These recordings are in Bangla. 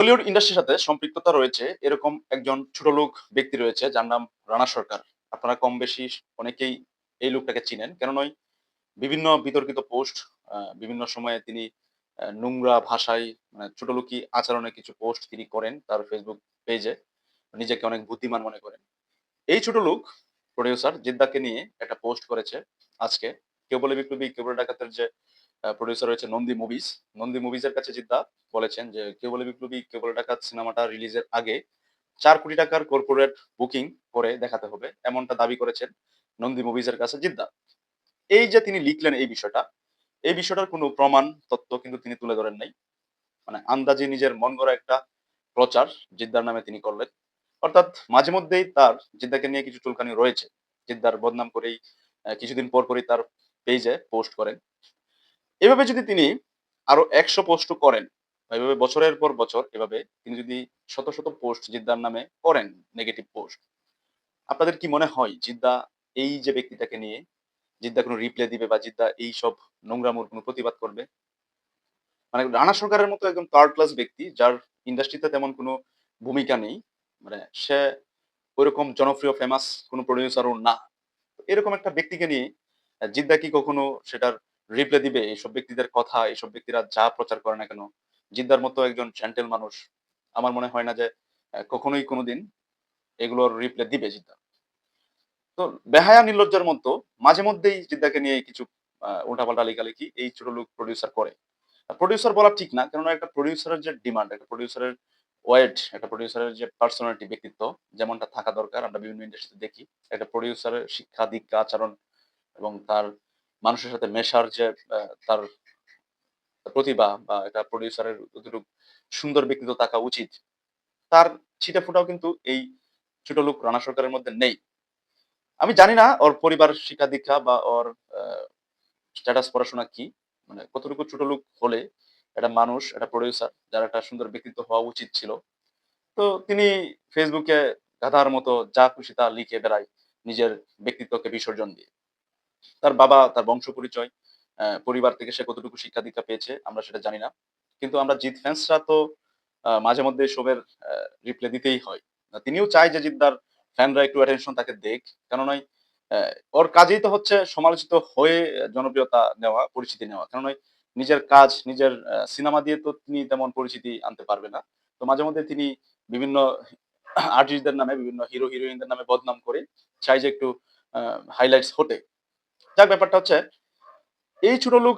বলিউড ইন্ডাস্ট্রির সাথে সম্পৃক্ততা রয়েছে এরকম একজন ছোট লোক ব্যক্তি রয়েছে যার নাম রানা সরকার। আপনারা কম বেশি অনেকেই এই লোকটাকে চিনেন। কেন নয়? বিভিন্ন বিতর্কিত পোস্ট বিভিন্ন সময়ে তিনি নোংরা ভাষায় মানে ছোটলোকি আচরণের কিছু পোস্ট তিনি করেন তার ফেসবুক পেজে। নিজেকে অনেক বুদ্ধিমান মনে করেন। এই ছোট লোক প্রোডিউসার জিদ্দাকে নিয়ে একটা পোস্ট করেছে আজকে। কেউ বলে বিপ্লবী, কেউ বলে ডাকাতের যে প্রোডিউসার রয়েছে নন্দী মুভিজ। নন্দী মুভিজের কাছে জিদ্দা বলেছেন যে, "কেউ বলে বিপ্লবী, কেউ বলে ডাকাত সিনেমাটা রিলিজের আগে ৳৪ কোটি কর্পোরেট বুকিং করে দেখাতে হবে।" এমনটা দাবি করেছেন নন্দী মুভিজের কাছে জিদ্দা। এই যে তিনি লিখলেন এই বিষয়টা, এই বিষয়টার কোনো প্রমাণ তথ্য কিন্তু তিনি তুলে ধরেন নাই। মানে আন্দাজে নিজের মন গড়া একটা প্রচার জিদ্দার নামে তিনি করলেন। অর্থাৎ মাঝে মধ্যেই তার জিদ্দাকে নিয়ে কিছু চুলকানি রয়েছে। জিদ্দার বদনাম করেই কিছুদিন পরই তার পেইজে পোস্ট করেন। এভাবে যদি তিনি আরো ১০০ পোস্টও করেন, বা এভাবে বছরের পর বছর এভাবে তিনি যদি শত, শত পোস্ট জিদ্দার নামে করেন, নেগেটিভ পোস্ট, আপনাদের কি মনে হয় জিদ্দা এই যে ব্যক্তিটাকে নিয়ে জিদ্দা কোনো রিপ্লাই দিবে বা জিদ্দা এইসব নোংরামোর কোনো প্রতিবাদ করবে? মানে রানা সরকারের মতো একদম থার্ড ক্লাস ব্যক্তি যার ইন্ডাস্ট্রিতে তেমন কোনো ভূমিকা নেই। মানে সে ঐরকম জনপ্রিয় ফেমাস কোনো প্রোডিউসারও না। এরকম একটা ব্যক্তিকে নিয়ে জিদ্দা কি কখনো সেটার রিপ্লাই দিবে? এইসব ব্যক্তিদের কথা, এইসব ব্যক্তিরা যা প্রচার করে না কেন, জিদ্দার মতো একজন জেন্টেল মানুষ আমার মনে হয় না যে কখনোই কোনোদিন এগুলোর রিপ্লাই দিবে জিদ্দা। তো বেহায়া নির্লজ্জার মতো মাঝে মধ্যেই জিদ্দাকে নিয়ে কিছু উল্টাপাল্টা লেখালেখি এই ছোট লোক প্রোডিউসার করে। প্রোডিউসার বলা ঠিক না। কেননা একটা প্রোডিউসারের যে ডিমান্ড, একটা প্রোডিউসারের ওয়েট, একটা প্রোডিউসারের যে পার্সোনালিটি, ব্যক্তিত্ব যেমনটা থাকা দরকার আমরা বিভিন্ন ইন্ডাস্ট্রিতে দেখি। একটা প্রোডিউসারের শিক্ষা, দীক্ষা, আচরণ এবং তার মানুষের সাথে মেশার যে তার প্রতিভা বা একটা প্রোডিউসারের যতটুকু সুন্দর ব্যক্তিত্ব থাকা উচিত, তার ছিটেফোঁটাও কিন্তু এই ছোট লোক রানা সরকারের মধ্যে নেই। আমি জানি না ওর পরিবার শিক্ষা-দীক্ষা বা ওর আ স্ট্যাটাস পড়াশোনা কি? মানে কতটুকু ছোট লোক হলে একটা মানুষ, একটা প্রোডিউসার যার একটা সুন্দর ব্যক্তিত্ব হওয়া উচিত ছিল। তো তিনি ফেসবুকে গাধার মতো যা খুশি তা লিখে বেড়ায় নিজের ব্যক্তিত্বকে বিসর্জন দিয়ে। তার বাবা, তার বংশ পরিচয়, পরিবার থেকে সে কতটুকু শিক্ষা-দীক্ষা পেয়েছে আমরা সেটা জানি না। কিন্তু আমরা জিৎ ফ্যান্সরা তো মাঝে মধ্যে এসবের আ রিপ্লাই দিতেই হয়। তিনিও চায় যে জিদ্দার ফ্যানরা একটু অ্যাটেনশন তাকে দেক। কেন নয় অ্যা ওর কাজেই তো হচ্ছে সমালোচিত হয়ে জনপ্রিয়তা নেওয়া, পরিচিতি নেওয়া। কেন নয় নিজের কাজ, নিজের সিনেমা দিয়ে তো তিনি তেমন পরিচিতি আনতে পারবে না। তো মাঝে মধ্যে তিনি বিভিন্ন আর্টিস্টদের নামে, বিভিন্ন হিরো হিরোইনদের নামে বদনাম করে চায় যে একটু আ হাইলাইটস হতে। যাক ব্যাপারটা হচ্ছে এই ছোট লোক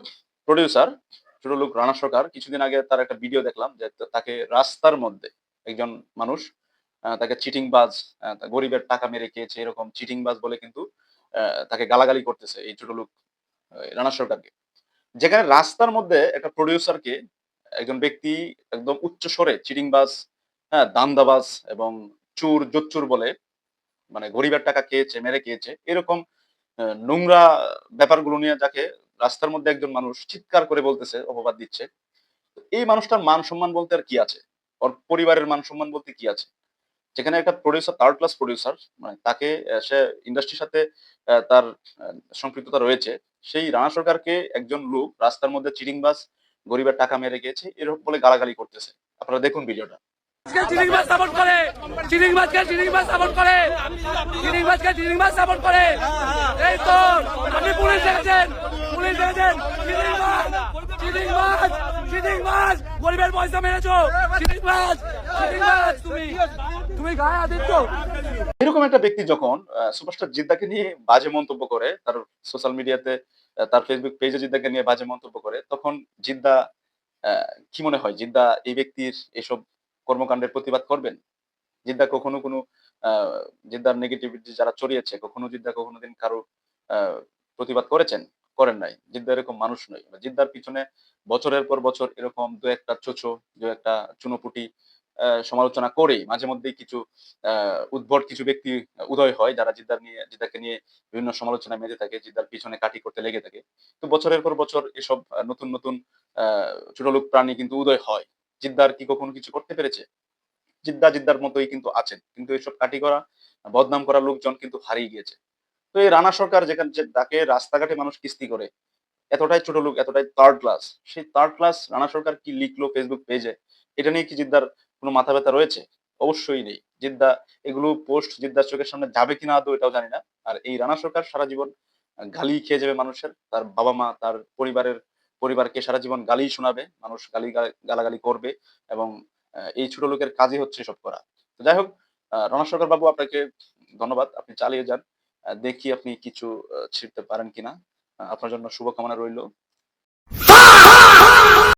প্রোডিউসার, ছোট লোক রানা সরকার কিছুদিন আগে তার একটা ভিডিও দেখলাম যে তাকে রাস্তার মধ্যে একজন মানুষ তাকে চিটিংবাজ, গরিবের টাকা মেরে খেয়েছে এরকম চিটিংবাজ বলে কিন্তু তাকে গালাগালি করতেছে এই ছোট লোক রানা সরকারকে। যেখানে রাস্তার মধ্যে একটা প্রোডিউসারকে একজন ব্যক্তি একদম উচ্চ স্বরে চিটিংবাজ, হ্যাঁ? দান্দাবাজ এবং চোর, জোচ্চোর বলে মানে গরিবের টাকা খেয়েছে, মেরে খেয়েছে। এরকম নোংরা ব্যাপারগুলো নিয়ে যাকে রাস্তার মধ্যে একজন মানুষ চিৎকার করে বলতেছে, অপবাদ দিচ্ছে। তো এই মানুষটার মান-সম্মান বলতে আর কি আছে? ওর পরিবারের মান-সম্মান বলতে কি আছে? যেখানে একটা প্রোডিউসার, থার্ড ক্লাস প্রোডিউসার মানে তাকে সে ইন্ডাস্ট্রির সাথে তার আ সম্পৃক্ততা রয়েছে। সেই রানা সরকারকে একজন লোক রাস্তার মধ্যে চিটিংবাজ, গরিবের টাকা মেরে খেয়েছে এরকম বলে গালাগালি করতেছে। আপনারা দেখুন ভিডিওটা। চিটিংবাজ সাপোর্ট করে, চিটিংবাজকে চিটিংবাজ সাপোর্ট করে, চিটিংবাজকে চিটিংবাজ সাপোর্ট করে। এই তো আপনি পুলিশ দেখেছেন, পুলিশ দেখেছেন, চিটিংবাজ, চিটিংবাজ, চিটিংবাজ, গরিবের পয়সা মেরেছো, চিটিংবাজ, চিটিংবাজ, তুমি গায়ে আদিত্য। এরকম একটা ব্যক্তি যখন সুপারস্টার জিদ্দাকে নিয়ে বাজে মন্তব্য করে, তার সোশ্যাল মিডিয়াতে তার ফেসবুক পেজে জিদ্দাকে নিয়ে বাজে মন্তব্য করে, তখন জিদ্দা আ কি মনে হয়? জিদ্দা এই ব্যক্তির এসব কর্মকাণ্ডের প্রতিবাদ করবেন? জিদ্দা কখনো কোনো আ জিদ্দার নেগেটিভিটি যারা ছড়িয়েছে, কখনো জিদ্দা কোনদিন কারো আ প্রতিবাদ করেছেন? করেন নাই। জিদ্দা এরকম মানুষ নয়। জিদ্দার পিছনে বছরের পর বছর এরকম ২-১ টা ছোঁচো, ২-১ টা চুনোপুটি সমালোচনা করেই মাঝে মধ্যেই কিছু আ উদ্ভট কিছু ব্যক্তি উদয় হয় যারা জিদ্দাকে নিয়ে বিভিন্ন সমালোচনায় মেতে থাকে, জিদ্দার পিছনে কাঠি করতে লেগে থাকে। তো বছরের পর বছর এসব নতুন, নতুন আ ছোট লোক প্রাণী কিন্তু উদয় হয়। জিদ্দার কি কখনো কিছু করতে পেরেছে? জিদ্দার মতোই কিন্তু আছেন। কিন্তু এসব কাঠি করা, বদনাম করা লোকজন কিন্তু হারিয়ে গিয়েছে। তো এই রানা সরকার যে যাকে রাস্তাঘাটে মানুষ কিস্তি করে, এতটাই ছোট লোক, এতটাই থার্ড ক্লাস। সেই থার্ড ক্লাস রানা সরকার কি লিখলো ফেসবুক পেজে, এটা নিয়ে কি জিদ্দার কোনো মাথা ব্যথা রয়েছে? অবশ্যই নেই। জিদ্দা এগুলো পোস্ট জিদ্দার চোখের সামনে যাবে কিনা আদৌ এটাও জানি না। আর এই রানা সরকার সারা জীবন গালি খেয়ে যাবে মানুষের। তার বাবা-মা, তার পরিবারকে সারা জীবন গালিই শোনাবে। মানুষ গালাগালি করবে এবং এই ছোট লোকের কাজই হচ্ছে এসব করা। তো যাই হোক, রণা সরকার বাবু আপনাকে ধন্যবাদ। আপনি চালিয়ে যান। দেখি আপনি কিছু ছিঁড়তে পারেন কিনা। আপনার জন্য শুভকামনা রইলো।